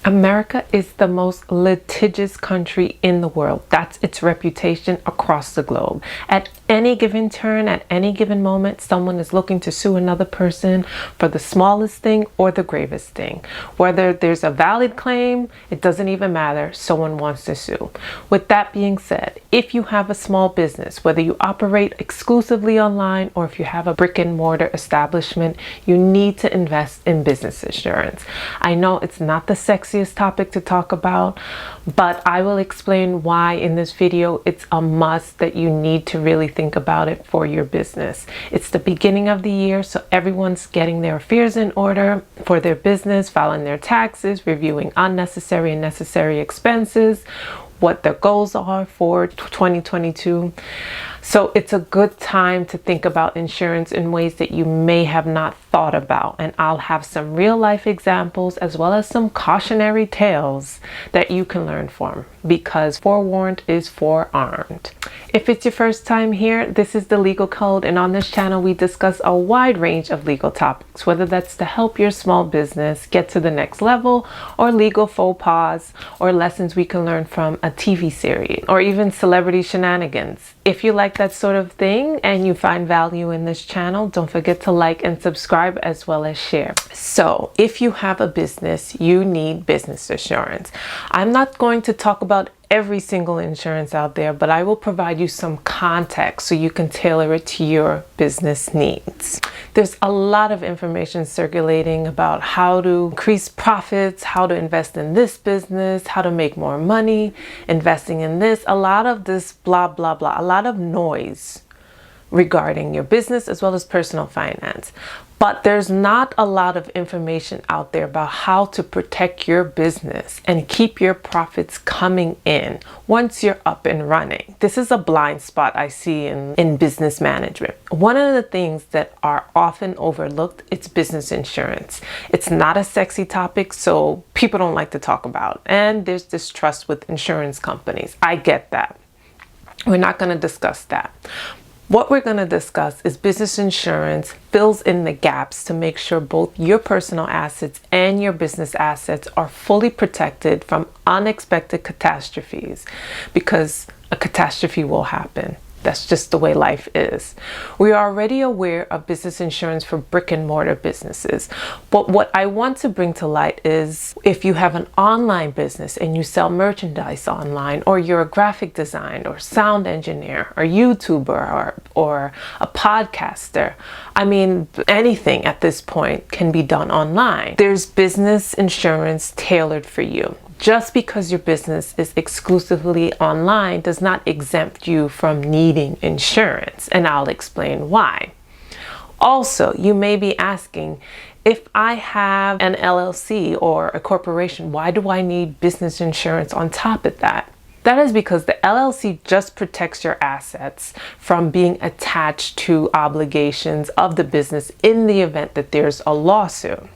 America is the most litigious country in the world. That's its reputation across the globe. At any given turn, at any given moment, someone is looking to sue another person for the smallest thing or the gravest thing. Whether there's a valid claim, it doesn't even matter. Someone wants to sue. With that being said, if you have a small business, whether you operate exclusively online or if you have a brick and mortar establishment, you need to invest in business insurance. I know it's not the sexiest topic to talk about, but I will explain why in this video. It's a must that you need to really think about it for your business. It's the beginning of the year, so everyone's getting their affairs in order for their business, filing their taxes, reviewing unnecessary and necessary expenses, what their goals are for 2022. So it's a good time to think about insurance in ways that you may have not thought about. And I'll have some real life examples as well as some cautionary tales that you can learn from, because forewarned is forearmed. If it's your first time here, this is the Legal Code, and on this channel we discuss a wide range of legal topics, whether that's to help your small business get to the next level, or legal faux pas, or lessons we can learn from a TV series, or even celebrity shenanigans. If you like that sort of thing and you find value in this channel, don't forget to like and subscribe as well as share. So if you have a business, you need business insurance. I'm not going to talk about every single insurance out there, but I will provide you some context so you can tailor it to your business needs. There's a lot of information circulating about how to increase profits, how to invest in this business, how to make more money, investing in this, a lot of this blah, blah, blah, a lot of noise regarding your business as well as personal finance. But there's not a lot of information out there about how to protect your business and keep your profits coming in once you're up and running. This is a blind spot I see in business management. One of the things that are often overlooked, it's business insurance. It's not a sexy topic, so people don't like to talk about. And there's distrust with insurance companies. I get that. We're not going to discuss that. What we're going to discuss is business insurance fills in the gaps to make sure both your personal assets and your business assets are fully protected from unexpected catastrophes, because a catastrophe will happen. That's just the way life is. We are already aware of business insurance for brick and mortar businesses. But what I want to bring to light is if you have an online business and you sell merchandise online, or you're a graphic designer or sound engineer or YouTuber or a podcaster. I mean, anything at this point can be done online. There's business insurance tailored for you. Just because your business is exclusively online does not exempt you from needing insurance, and I'll explain why. Also, you may be asking, if I have an LLC or a corporation, why do I need business insurance on top of that? That is because the LLC just protects your assets from being attached to obligations of the business in the event that there's a lawsuit.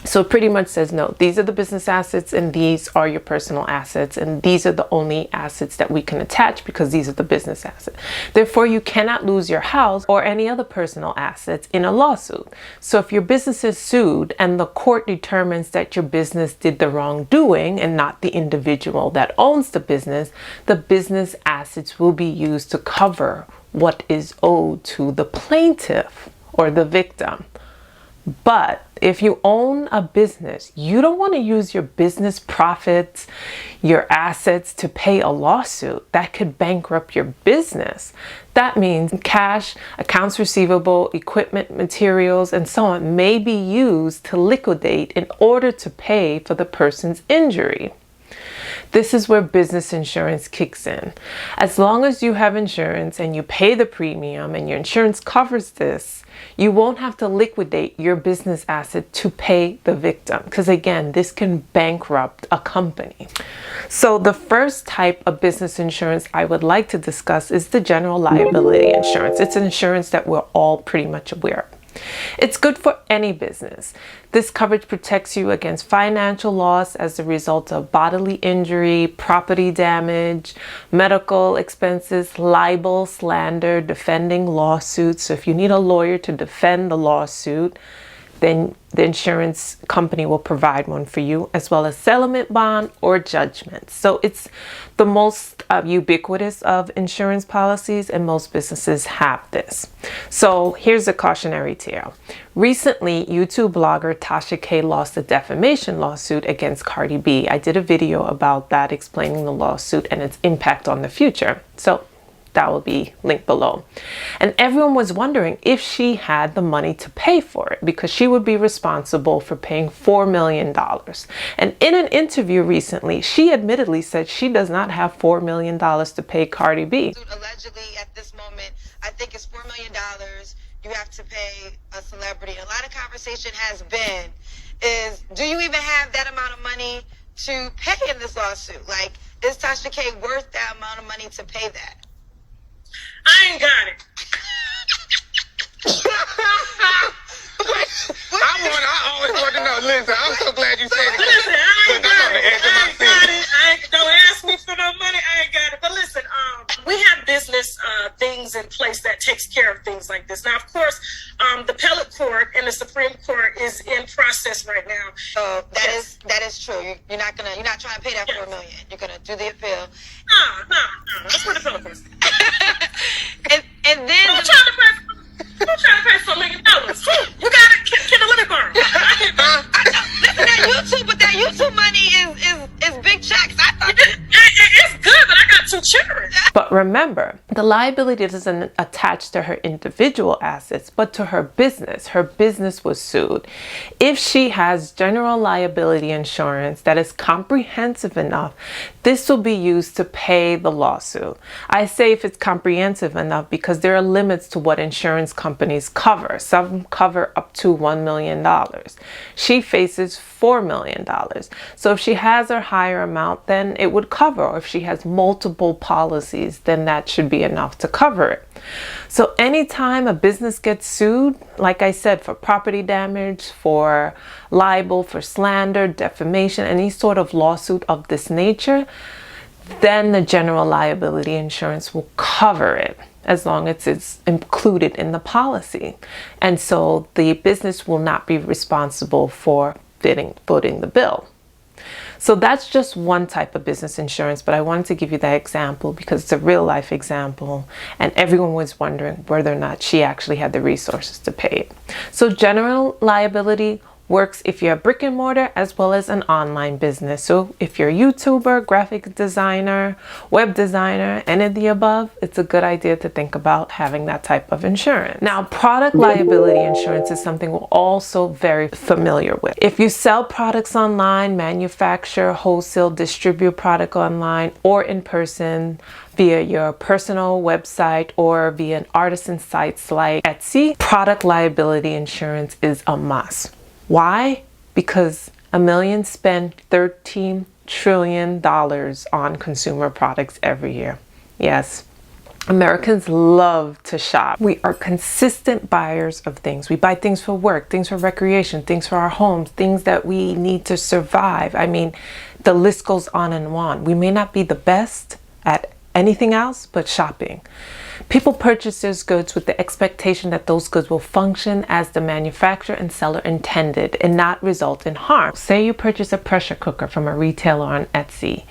So it pretty much says, no, these are the business assets and these are your personal assets, and these are the only assets that we can attach because these are the business assets. Therefore, you cannot lose your house or any other personal assets in a lawsuit. So if your business is sued and the court determines that your business did the wrongdoing and not the individual that owns the business assets will be used to cover what is owed to the plaintiff or the victim. But if you own a business, you don't want to use your business profits, your assets to pay a lawsuit that could bankrupt your business. That means cash, accounts receivable, equipment, materials, and so on may be used to liquidate in order to pay for the person's injury. This is where business insurance kicks in. As long as you have insurance and you pay the premium and your insurance covers this, you won't have to liquidate your business asset to pay the victim, because again, this can bankrupt a company. So the first type of business insurance I would like to discuss is the general liability insurance. It's an insurance that we're all pretty much aware of. It's good for any business. This coverage protects you against financial loss as a result of bodily injury, property damage, medical expenses, libel, slander, defending lawsuits. So if you need a lawyer to defend the lawsuit, then the insurance company will provide one for you, as well as settlement bond or judgment. So it's the most ubiquitous of insurance policies, and most businesses have this. So here's a cautionary tale. Recently, YouTube blogger Tasha K lost a defamation lawsuit against Cardi B. I did a video about that, explaining the lawsuit and its impact on the future. So that will be linked below. And everyone was wondering if she had the money to pay for it, because she would be responsible for paying $4 million. And in an interview recently, she admittedly said she does not have $4 million to pay Cardi B. Allegedly, at this moment, I think it's $4 million. You have to pay a celebrity. A lot of conversation has been, do you even have that amount of money to pay in this lawsuit? Like, is Tasha K worth that amount of money to pay that? I ain't got it. I always want to know. Listen, I'm so glad you said it. Listen, I ain't got it. Don't ask me for no money. I ain't got it. But listen, we have business things in place that takes care of things like this. Now, of course, the appellate court and the Supreme Court is in process right now. So that is true. You're not trying to pay that $4 million. You're gonna do the appeal. No. That's what the appellate court. And then I'm trying to pay $4 million. You got it. Can the limit burn? Listen, that YouTube, but that YouTube money is big checks. I thought it's good, but I got 2 children. But remember, the liability doesn't attach to her individual assets, but to her business. Her business was sued. If she has general liability insurance that is comprehensive enough, this will be used to pay the lawsuit. I say if it's comprehensive enough because there are limits to what insurance companies cover. Some cover up to $1 million. She faces $4 million. So if she has a higher amount, then it would cover. Or if she has multiple policies, then that should be enough to cover it. So anytime a business gets sued, like I said, for property damage, for libel, for slander, defamation, any sort of lawsuit of this nature, then the general liability insurance will cover it, as long as it's included in the policy. And so the business will not be responsible for footing the bill. So that's just one type of business insurance, but I wanted to give you that example because it's a real life example, and everyone was wondering whether or not she actually had the resources to pay it. So general liability works if you're a brick and mortar as well as an online business. So if you're a YouTuber, graphic designer, web designer, any of the above, it's a good idea to think about having that type of insurance. Now, product liability insurance is something we're also very familiar with. If you sell products online, manufacture, wholesale, distribute product online or in person, via your personal website or via an artisan sites like Etsy, product liability insurance is a must. Why? Because Americans spend $13 trillion on consumer products every year. Yes, Americans love to shop. We are consistent buyers of things. We buy things for work, things for recreation, things for our homes, things that we need to survive. I mean, the list goes on and on. We may not be the best at anything else but shopping. People purchase those goods with the expectation that those goods will function as the manufacturer and seller intended and not result in harm. Say you purchase a pressure cooker from a retailer on Etsy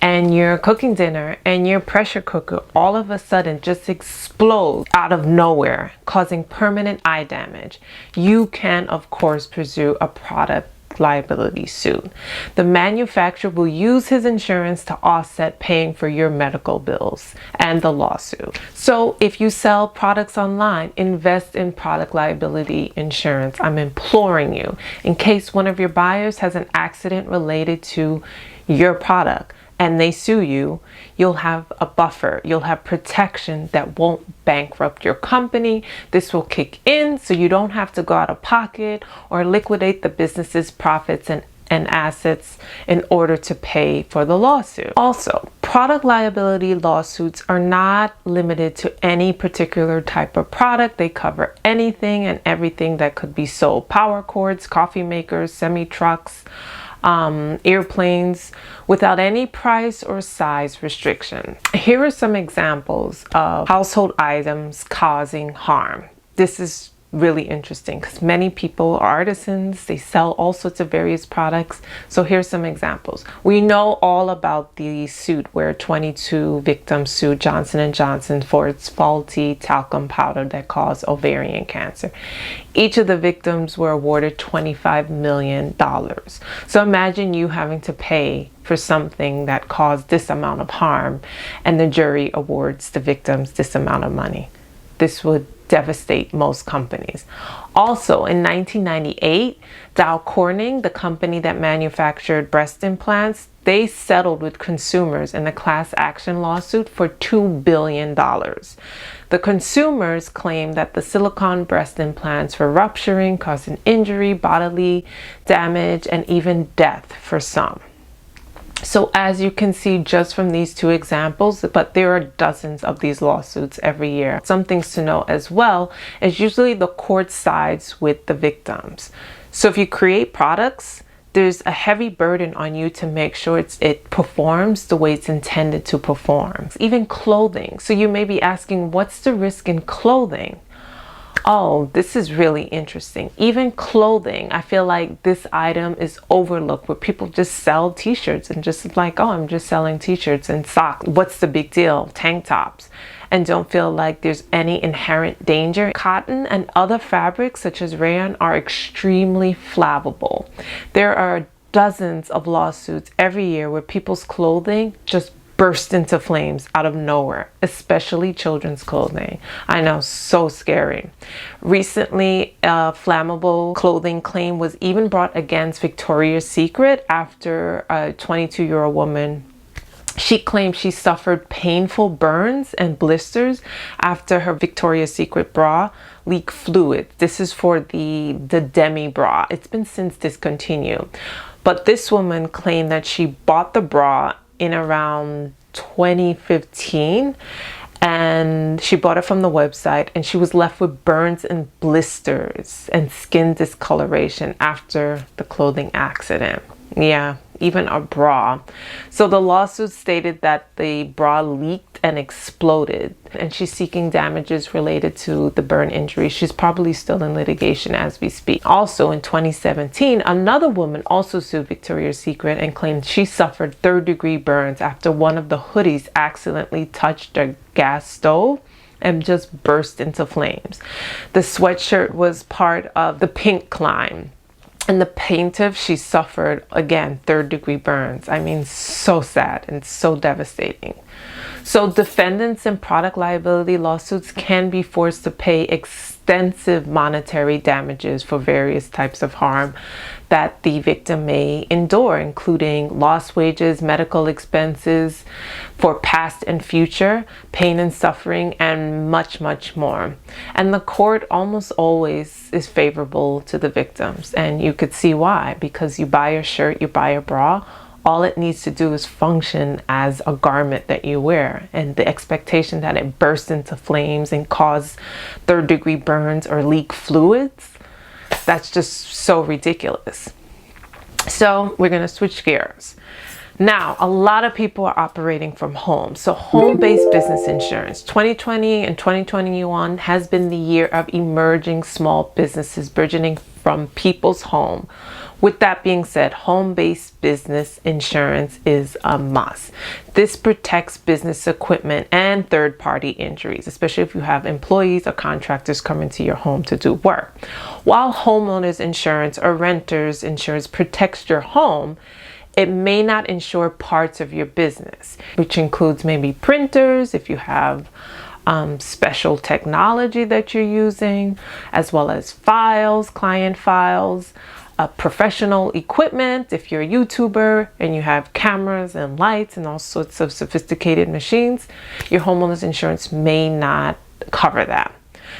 and you're cooking dinner and your pressure cooker all of a sudden just explodes out of nowhere, causing permanent eye damage. You can, of course, pursue a product liability suit. The manufacturer will use his insurance to offset paying for your medical bills and the lawsuit. So if you sell products online, invest in product liability insurance. I'm imploring you, in case one of your buyers has an accident related to your product and they sue you, you'll have a buffer. You'll have protection that won't bankrupt your company. This will kick in so you don't have to go out of pocket or liquidate the business's profits and assets in order to pay for the lawsuit. Also, product liability lawsuits are not limited to any particular type of product. They cover anything and everything that could be sold. Power cords, coffee makers, semi-trucks, airplanes, without any price or size restriction. Here are some examples of household items causing harm. This is really interesting because many people are artisans. They sell all sorts of various products. So here's some examples. We know all about the suit where 22 victims sued Johnson & Johnson for its faulty talcum powder that caused ovarian cancer. Each of the victims were awarded $25 million. So imagine you having to pay for something that caused this amount of harm, and the jury awards the victims this amount of money. This would devastate most companies. Also, in 1998, Dow Corning, the company that manufactured breast implants, they settled with consumers in a class action lawsuit for $2 billion. The consumers claimed that the silicone breast implants were rupturing, causing injury, bodily damage, and even death for some. So as you can see just from these two examples, but there are dozens of these lawsuits every year. Some things to know as well is usually the court sides with the victims. So if you create products, there's a heavy burden on you to make sure it performs the way it's intended to perform. Even clothing. So you may be asking, what's the risk in clothing? Oh, this is really interesting. Even clothing, I feel like this item is overlooked where people just sell t-shirts and just like, oh, I'm just selling t-shirts and socks. What's the big deal? Tank tops. And don't feel like there's any inherent danger. Cotton and other fabrics such as rayon are extremely flammable. There are dozens of lawsuits every year where people's clothing just burst into flames out of nowhere, especially children's clothing. I know, so scary. Recently, a flammable clothing claim was even brought against Victoria's Secret after a 22-year-old woman. She claimed she suffered painful burns and blisters after her Victoria's Secret bra leaked fluid. This is for the demi bra. It's been since discontinued. But this woman claimed that she bought the bra in around 2015, and she bought it from the website, and she was left with burns and blisters and skin discoloration after the clothing accident. Yeah, even a bra. So the lawsuit stated that the bra leaked and exploded, and she's seeking damages related to the burn injury. She's probably still in litigation as we speak. Also in 2017, another woman also sued Victoria's Secret and claimed she suffered third-degree burns after one of the hoodies accidentally touched a gas stove and just burst into flames. The sweatshirt was part of the pink climb. And the plaintiff, she suffered, again, third-degree burns. I mean, so sad and so devastating. So defendants in product liability lawsuits can be forced to pay extensive monetary damages for various types of harm that the victim may endure, including lost wages, medical expenses for past and future, pain and suffering, and much, much more. And the court almost always is favorable to the victims. And you could see why, because you buy a shirt, you buy a bra, all it needs to do is function as a garment that you wear. And the expectation that it bursts into flames and cause third-degree burns or leak fluids, that's just so ridiculous. So we're going to switch gears. Now, a lot of people are operating from home. So home-based business insurance. 2020 and 2021 has been the year of emerging small businesses burgeoning from people's home. With that being said, home-based business insurance is a must. This protects business equipment and third-party injuries, especially if you have employees or contractors coming to your home to do work. While homeowners insurance or renters insurance protects your home, it may not insure parts of your business, which includes maybe printers, if you have special technology that you're using, as well as files, client files, professional equipment, if you're a YouTuber and you have cameras and lights and all sorts of sophisticated machines, your homeowner's insurance may not cover that.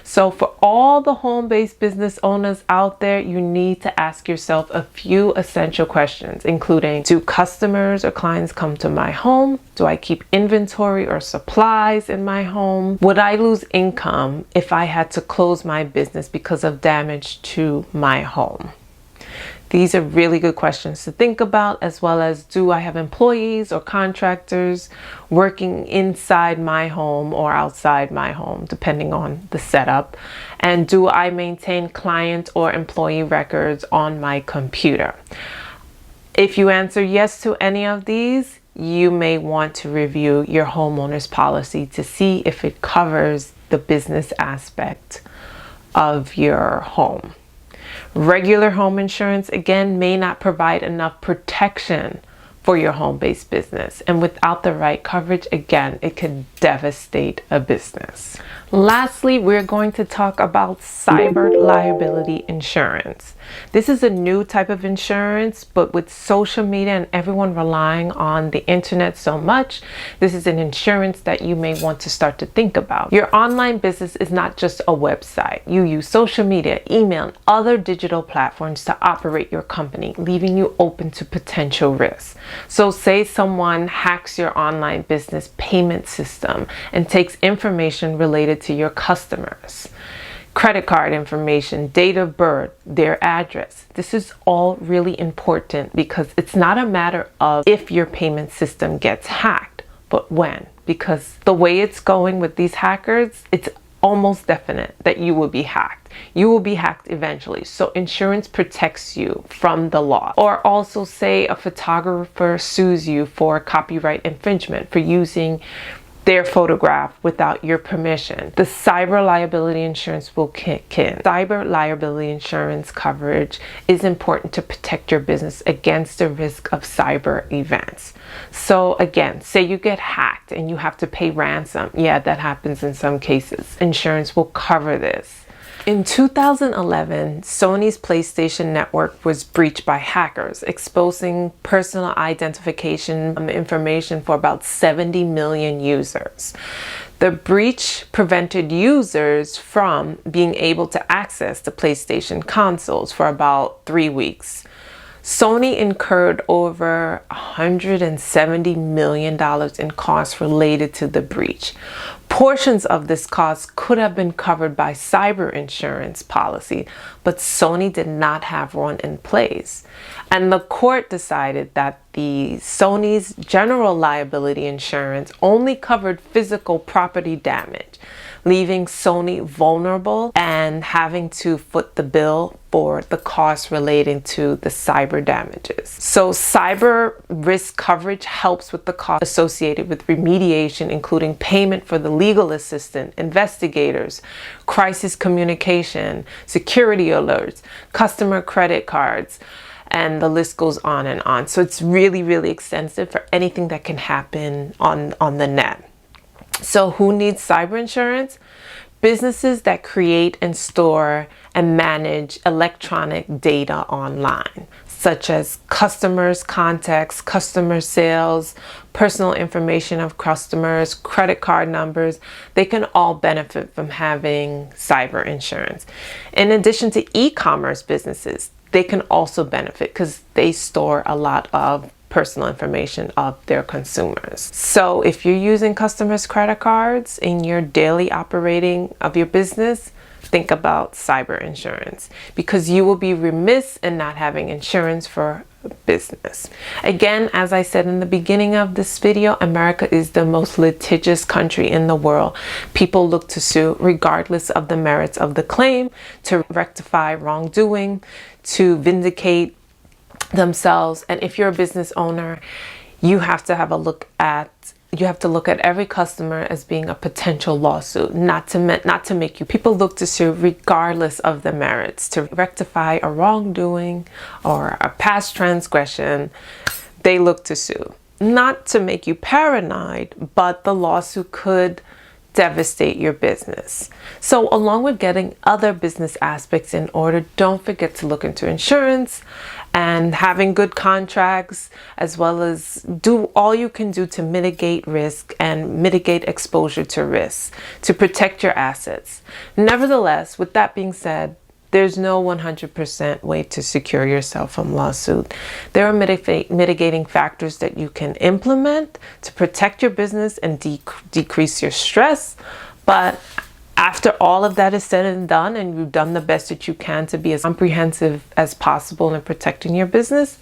So for all the home-based business owners out there, you need to ask yourself a few essential questions, including, do customers or clients come to my home? Do I keep inventory or supplies in my home? Would I lose income if I had to close my business because of damage to my home? These are really good questions to think about, as well as, do I have employees or contractors working inside my home or outside my home, depending on the setup? And do I maintain client or employee records on my computer? If you answer yes to any of these, you may want to review your homeowner's policy to see if it covers the business aspect of your home. Regular home insurance, again, may not provide enough protection for your home-based business. And without the right coverage, again, it could devastate a business. Lastly, we're going to talk about cyber liability insurance. This is a new type of insurance, but with social media and everyone relying on the internet so much, this is an insurance that you may want to start to think about. Your online business is not just a website. You use social media, email, and other digital platforms to operate your company, leaving you open to potential risks. So say someone hacks your online business payment system and takes information related to your customers. Credit card information, date of birth, their address. This is all really important because it's not a matter of if your payment system gets hacked, but when. Because the way it's going with these hackers, it's almost definite that you will be hacked. You will be hacked eventually. So insurance protects you from the law. Or also say a photographer sues you for copyright infringement for using their photograph without your permission. The cyber liability insurance will kick in. Cyber liability insurance coverage is important to protect your business against the risk of cyber events. So again, say you get hacked and you have to pay ransom. Yeah, that happens in some cases. Insurance will cover this. In 2011, Sony's PlayStation network was breached by hackers, exposing personal identification information for about 70 million users. The breach prevented users from being able to access the PlayStation consoles for about 3 weeks. Sony incurred over $170 million in costs related to the breach. Portions of this cost could have been covered by cyber insurance policy, but Sony did not have one in place. And the court decided that the Sony's general liability insurance only covered physical property damage, leaving Sony vulnerable and having to foot the bill for the costs relating to the cyber damages. So cyber risk coverage helps with the cost associated with remediation, including payment for the legal assistant, investigators, crisis communication, security alerts, customer credit cards, and the list goes on and on. So it's really, really extensive for anything that can happen on the net. So who needs cyber insurance? Businesses that create and store and manage electronic data online, such as customers' contacts, customer sales, personal information of customers, credit card numbers. They can all benefit from having cyber insurance. In addition to e-commerce businesses, they can also benefit because they store a lot of personal information of their consumers. So if you're using customers' credit cards in your daily operating of your business, think about cyber insurance, because you will be remiss in not having insurance for business. Again, as I said in the beginning of this video, America is the most litigious country in the world. People look to sue regardless of the merits of the claim, to rectify wrongdoing, to vindicate themselves. And if you're a business owner, you have to look at every customer as being a potential lawsuit, not to make you. People look to sue regardless of the merits, to rectify a wrongdoing or a past transgression. They look to sue, not to make you paranoid, but the lawsuit could devastate your business. So along with getting other business aspects in order, don't forget to look into insurance and having good contracts, as well as do all you can do to mitigate risk and mitigate exposure to risks, to protect your assets. Nevertheless, with that being said, there's no 100% way to secure yourself from lawsuit. There are mitigating factors that you can implement to protect your business and decrease your stress. But after all of that is said and done, and you've done the best that you can to be as comprehensive as possible in protecting your business,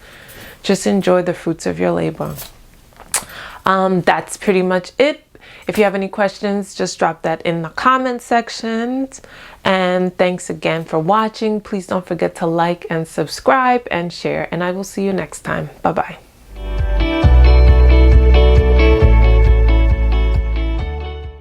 just enjoy the fruits of your labor. That's pretty much it. If you have any questions, just drop that in the comment section. And thanks again for watching. Please don't forget to like and subscribe and share, and I will see you next time. Bye-bye.